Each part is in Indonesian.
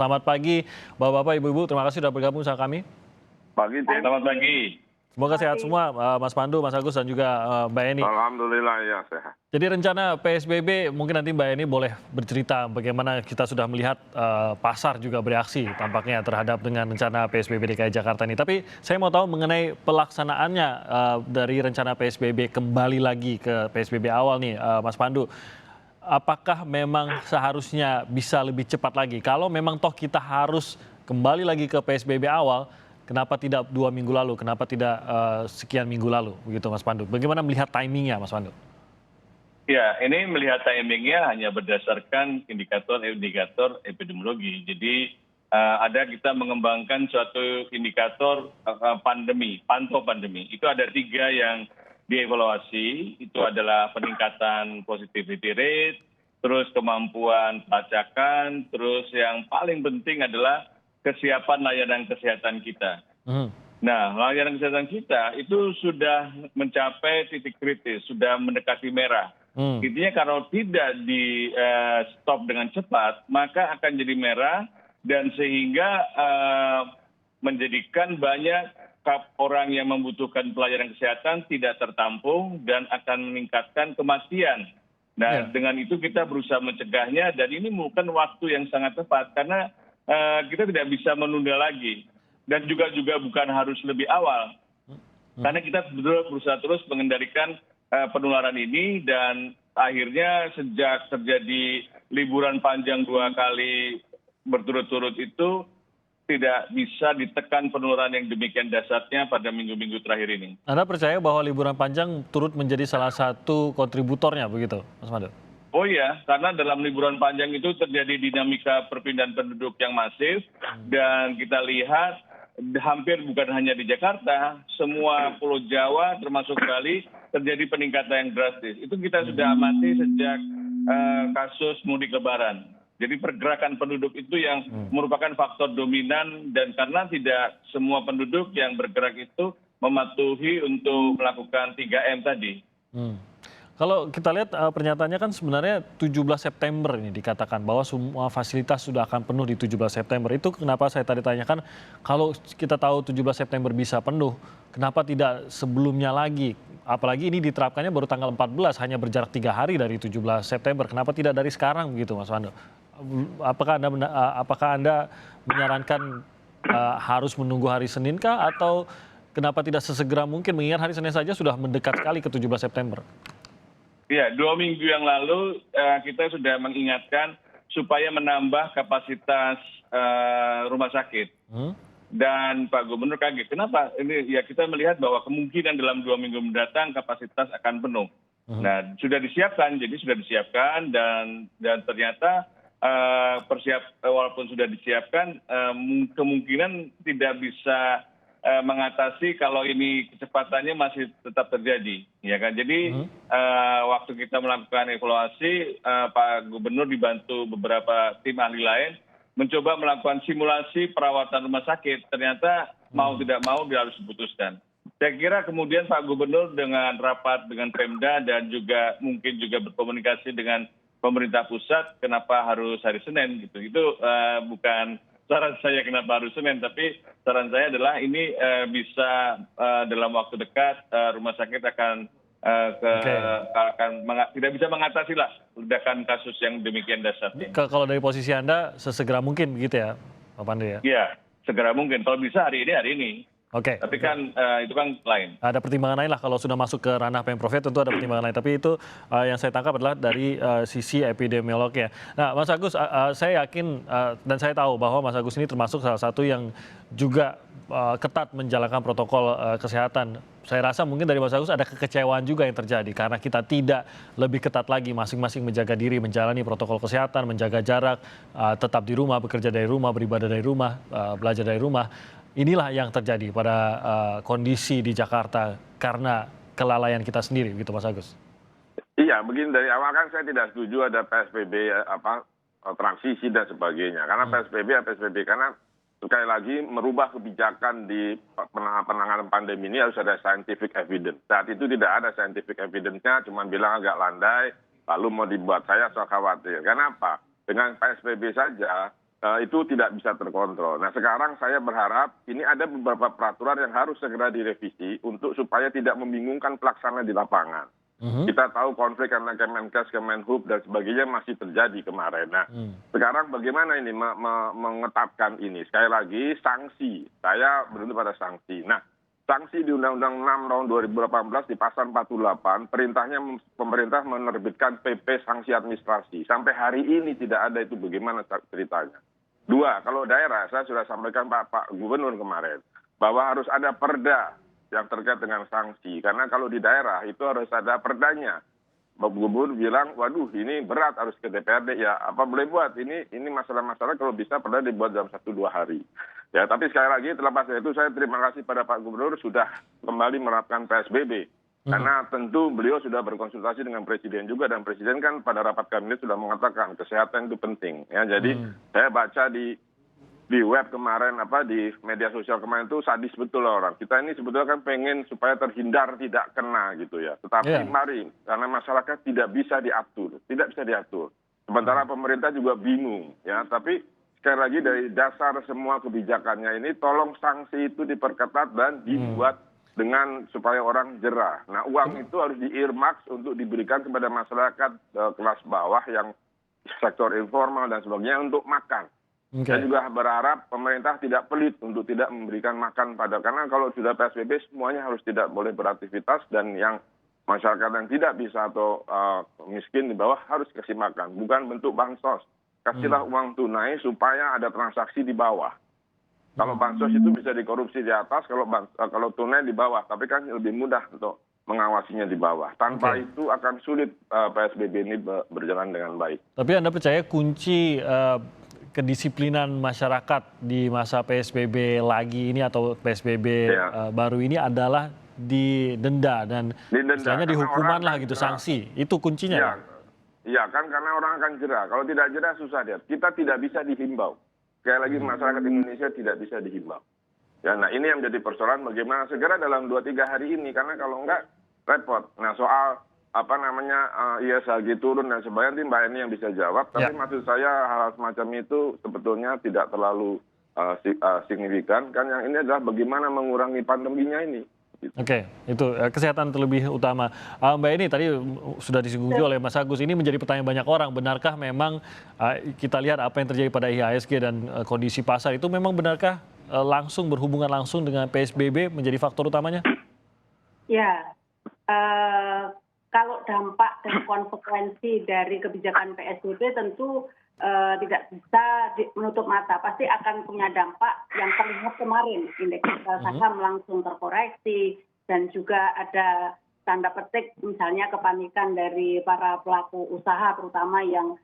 Selamat pagi, Bapak-bapak, Ibu-ibu. Terima kasih sudah bergabung sama kami. Selamat pagi. Semoga sehat semua, Mas Pandu, Mas Agus, dan juga Mbak Eni. Alhamdulillah ya sehat. Jadi rencana PSBB, mungkin nanti Mbak Eni boleh bercerita bagaimana kita sudah melihat pasar juga bereaksi tampaknya terhadap dengan rencana PSBB DKI Jakarta ini. Tapi saya mau tahu mengenai pelaksanaannya dari rencana PSBB kembali lagi ke PSBB awal nih, Mas Pandu. Apakah memang seharusnya bisa lebih cepat lagi? Kalau memang toh kita harus kembali lagi ke PSBB awal, kenapa tidak 2 minggu lalu? Kenapa tidak sekian minggu lalu? Begitu Mas Pandu. Bagaimana melihat timingnya Mas Pandu? Ya, ini melihat timingnya hanya berdasarkan indikator-indikator epidemiologi. Jadi ada kita mengembangkan suatu indikator pandemi, pantau pandemi. Itu ada 3 yang dievaluasi. Itu adalah peningkatan positivity rate, terus kemampuan pelacakan, terus yang paling penting adalah kesiapan layanan kesehatan kita. Nah, layanan kesehatan kita itu sudah mencapai titik kritis, sudah mendekati merah. Intinya kalau tidak di stop dengan cepat, maka akan jadi merah dan sehingga menjadikan banyak orang yang membutuhkan pelayanan kesehatan tidak tertampung dan akan meningkatkan kematian. Nah, dengan itu kita berusaha mencegahnya dan ini bukan waktu yang sangat tepat karena kita tidak bisa menunda lagi dan juga bukan harus lebih awal karena kita berusaha terus mengendalikan penularan ini dan akhirnya sejak terjadi liburan panjang 2 kali berturut-turut itu tidak bisa ditekan penularan yang demikian dahsyatnya pada minggu-minggu terakhir ini. Anda percaya bahwa liburan panjang turut menjadi salah satu kontributornya begitu, Mas Pandu? Oh iya, karena dalam liburan panjang itu terjadi dinamika perpindahan penduduk yang masif dan kita lihat hampir bukan hanya di Jakarta, semua Pulau Jawa termasuk Bali terjadi peningkatan yang drastis. Itu kita sudah amati sejak kasus mudik lebaran. Jadi pergerakan penduduk itu yang merupakan faktor dominan dan karena tidak semua penduduk yang bergerak itu mematuhi untuk melakukan 3M tadi. Kalau kita lihat pernyataannya kan sebenarnya 17 September ini dikatakan bahwa semua fasilitas sudah akan penuh di 17 September. Itu kenapa saya tadi tanyakan kalau kita tahu 17 September bisa penuh, kenapa tidak sebelumnya lagi? Apalagi ini diterapkannya baru tanggal 14, hanya berjarak 3 hari dari 17 September. Kenapa tidak dari sekarang begitu Mas Pandu? Apakah Anda menyarankan harus menunggu hari Senin kah atau kenapa tidak sesegera mungkin mengingat hari Senin saja sudah mendekat sekali ke 17 September? Ya, 2 minggu yang lalu kita sudah mengingatkan supaya menambah kapasitas rumah sakit. Dan Pak Gubernur kaget. Kenapa? Ini ya kita melihat bahwa kemungkinan dalam 2 minggu mendatang kapasitas akan penuh. Nah, sudah disiapkan dan ternyata walaupun sudah disiapkan kemungkinan tidak bisa mengatasi kalau ini kecepatannya masih tetap terjadi, ya kan? Jadi waktu kita melakukan evaluasi, Pak Gubernur dibantu beberapa tim ahli lain mencoba melakukan simulasi perawatan rumah sakit. Ternyata mau tidak mau dia harus diputuskan. Saya kira kemudian Pak Gubernur dengan rapat dengan Pemda dan juga mungkin juga berkomunikasi dengan pemerintah pusat, kenapa harus hari Senin gitu? Itu bukan saran saya kenapa harus Senin, tapi saran saya adalah ini bisa dalam waktu dekat rumah sakit akan tidak bisa mengatasi lah ledakan kasus yang demikian dahsyat. Kalau dari posisi Anda sesegera mungkin begitu ya, Pak Pandu ya? Iya, segera mungkin. Kalau bisa hari ini. Oke. Tapi kan itu kan lain. Ada pertimbangan lain lah kalau sudah masuk ke ranah Pemprov tentu ada pertimbangan lain. Tapi itu yang saya tangkap adalah dari sisi epidemiolognya. Nah, Mas Agus, saya yakin dan saya tahu bahwa Mas Agus ini termasuk salah satu yang juga ketat menjalankan protokol kesehatan. Saya rasa mungkin dari Mas Agus ada kekecewaan juga yang terjadi karena kita tidak lebih ketat lagi masing-masing menjaga diri, menjalani protokol kesehatan, menjaga jarak, tetap di rumah, bekerja dari rumah, beribadah dari rumah, belajar dari rumah. Inilah yang terjadi pada kondisi di Jakarta karena kelalaian kita sendiri, gitu Mas Agus. Iya, begini dari awal kan saya tidak setuju ada PSBB transisi dan sebagainya. Karena PSBB karena sekali lagi merubah kebijakan di penanganan pandemi ini harus ada scientific evidence. Saat itu tidak ada scientific evidence-nya, cuma bilang agak landai, lalu mau dibuat saya so khawatir. Kenapa? Dengan PSBB saja itu tidak bisa terkontrol. Nah sekarang saya berharap ini ada beberapa peraturan yang harus segera direvisi untuk supaya tidak membingungkan pelaksana di lapangan. Kita tahu konflik karena Kemenkes, Kemenhub dan sebagainya masih terjadi kemarin. Nah sekarang bagaimana ini mengetapkan ini? Sekali lagi sanksi, saya beruntung pada sanksi. Nah sanksi di Undang-Undang 6 tahun 2018 di pasal 48, perintahnya pemerintah menerbitkan PP sanksi administrasi. Sampai hari ini tidak ada itu, bagaimana ceritanya. Dua, kalau daerah, saya sudah sampaikan Pak Gubernur kemarin, bahwa harus ada perda yang terkait dengan sanksi. Karena kalau di daerah itu harus ada perdanya. Pak Gubernur bilang, waduh ini berat, harus ke DPRD. Ya apa boleh buat, ini masalah-masalah kalau bisa perda dibuat dalam 1-2 hari. Ya, tapi sekali lagi terlepas dari itu saya terima kasih pada Pak Gubernur sudah kembali menerapkan PSBB. Karena tentu beliau sudah berkonsultasi dengan Presiden juga, dan Presiden kan pada rapat kabinet sudah mengatakan kesehatan itu penting. Ya, jadi saya baca di web kemarin, di media sosial kemarin itu sadis betul orang. Kita ini sebetulnya kan pengen supaya terhindar tidak kena gitu ya. Tetapi mari, karena masyarakat tidak bisa diatur. Sementara pemerintah juga bingung ya, tapi sekali lagi dari dasar semua kebijakannya ini tolong sanksi itu diperketat dan dibuat dengan supaya orang jerah. Nah uang itu harus di-earmark untuk diberikan kepada masyarakat kelas bawah yang sektor informal dan sebagainya untuk makan. Saya juga berharap pemerintah tidak pelit untuk tidak memberikan makan karena kalau sudah PSBB semuanya harus tidak boleh beraktivitas, dan yang masyarakat yang tidak bisa atau miskin di bawah harus kasih makan, bukan bentuk bansos. Kasihlah uang tunai supaya ada transaksi di bawah. Kalau bansos itu bisa dikorupsi di atas, kalau tunai di bawah. Tapi kan lebih mudah untuk mengawasinya di bawah. Tanpa itu akan sulit PSBB ini berjalan dengan baik. Tapi Anda percaya kunci kedisiplinan masyarakat di masa PSBB lagi ini atau PSBB baru ini adalah didenda dan istilahnya dihukuman lah gitu, sanksi. Itu kuncinya. Iya kan, karena orang akan jerah. Kalau tidak jerah susah dia. Kita tidak bisa dihimbau. Sekali lagi masyarakat Indonesia tidak bisa dihimbau. Ya, nah ini yang menjadi persoalan bagaimana segera dalam 2-3 hari ini, karena kalau enggak repot. Nah soal ISHG turun dan sebagainya, nanti Mbak Eni yang bisa jawab. Tapi maksud saya hal semacam itu sebetulnya tidak terlalu signifikan. Kan yang ini adalah bagaimana mengurangi pandeminya ini. Oke, itu kesehatan terlebih utama. Mbak Eni tadi sudah disinggung oleh Mas Agus, ini menjadi pertanyaan banyak orang. Benarkah memang kita lihat apa yang terjadi pada IHSG dan kondisi pasar itu memang benarkah berhubungan langsung dengan PSBB menjadi faktor utamanya? Ya, kalau dampak dan konsekuensi dari kebijakan PSBB tentu tidak bisa menutup mata, pasti akan punya dampak yang terlihat kemarin. Indeks saham langsung terkoreksi, dan juga ada tanda petik misalnya kepanikan dari para pelaku usaha terutama yang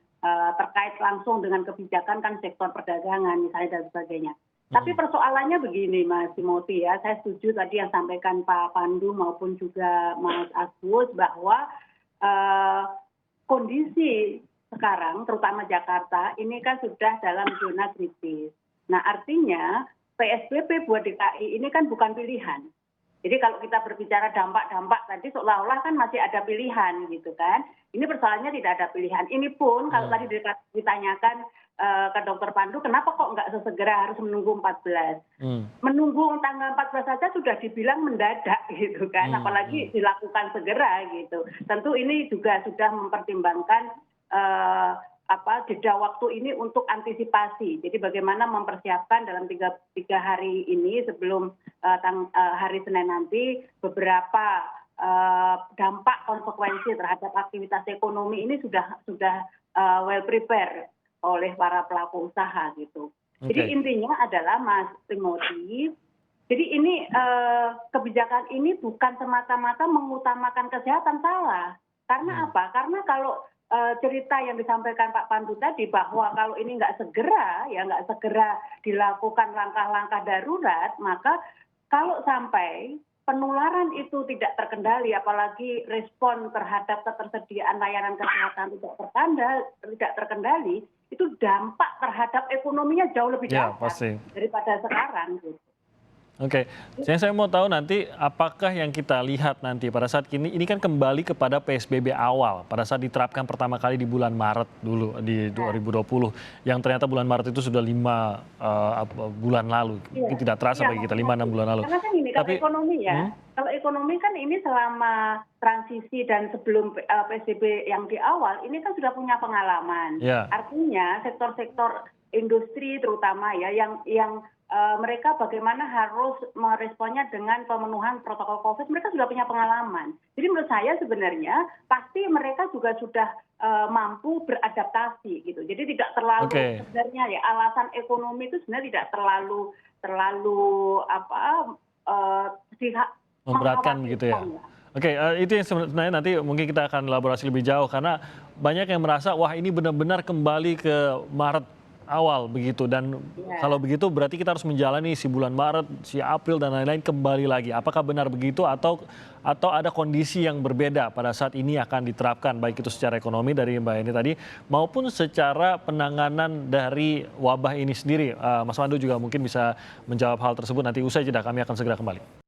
terkait langsung dengan kebijakan kan sektor perdagangan misalnya dan sebagainya. Tapi persoalannya begini Mas Timothy ya, saya setuju tadi yang sampaikan Pak Pandu maupun juga Mas Agus bahwa kondisi sekarang, terutama Jakarta, ini kan sudah dalam zona kritis. Nah artinya PSBB buat DKI ini kan bukan pilihan. Jadi kalau kita berbicara dampak-dampak tadi seolah-olah kan masih ada pilihan gitu kan. Ini persoalannya tidak ada pilihan. Ini pun kalau tadi ditanyakan ke Dr. Pandu, kenapa kok nggak sesegera harus menunggu 14? Menunggu tanggal 14 saja sudah dibilang mendadak gitu kan, apalagi dilakukan segera gitu. Tentu ini juga sudah mempertimbangkan jeda waktu ini untuk antisipasi. Jadi bagaimana mempersiapkan dalam tiga hari ini sebelum hari Senin nanti beberapa dampak konsekuensi terhadap aktivitas ekonomi ini sudah well prepared oleh para pelaku usaha gitu. Jadi intinya adalah Mas Timothy, jadi ini kebijakan ini bukan semata-mata mengutamakan kesehatan, salah. Karena apa? Karena kalau cerita yang disampaikan Pak Pandu tadi bahwa kalau ini nggak segera dilakukan langkah-langkah darurat, maka kalau sampai penularan itu tidak terkendali, apalagi respon terhadap ketersediaan layanan kesehatan tidak terkendali, itu dampak terhadap ekonominya jauh lebih dahsyat daripada sekarang. Gitu. Oke, yang saya mau tahu nanti apakah yang kita lihat nanti pada saat ini kan kembali kepada PSBB awal pada saat diterapkan pertama kali di bulan Maret dulu di 2020 yang ternyata bulan Maret itu sudah 5 bulan lalu. Iya. Ini tidak terasa Iya, bagi kita 5-6 bulan lalu. karena kan ini kalau Tapi ekonomi ya, kalau ekonomi kan ini selama transisi dan sebelum PSBB yang di awal ini kan sudah punya pengalaman. Ya. Artinya sektor-sektor industri terutama ya yang mereka bagaimana harus meresponnya dengan pemenuhan protokol COVID, mereka sudah punya pengalaman. Jadi menurut saya sebenarnya pasti mereka juga sudah mampu beradaptasi gitu. Jadi tidak terlalu sebenarnya ya alasan ekonomi itu sebenarnya tidak terlalu memberatkan begitu ya. Oke, itu yang sebenarnya nanti mungkin kita akan elaborasi lebih jauh karena banyak yang merasa wah ini benar-benar kembali ke Maret awal begitu dan kalau begitu berarti kita harus menjalani si bulan Maret, si April dan lain-lain kembali lagi. Apakah benar begitu atau ada kondisi yang berbeda pada saat ini akan diterapkan baik itu secara ekonomi dari Mbak Eni tadi maupun secara penanganan dari wabah ini sendiri. Mas Pandu juga mungkin bisa menjawab hal tersebut nanti usai jeda kami akan segera kembali.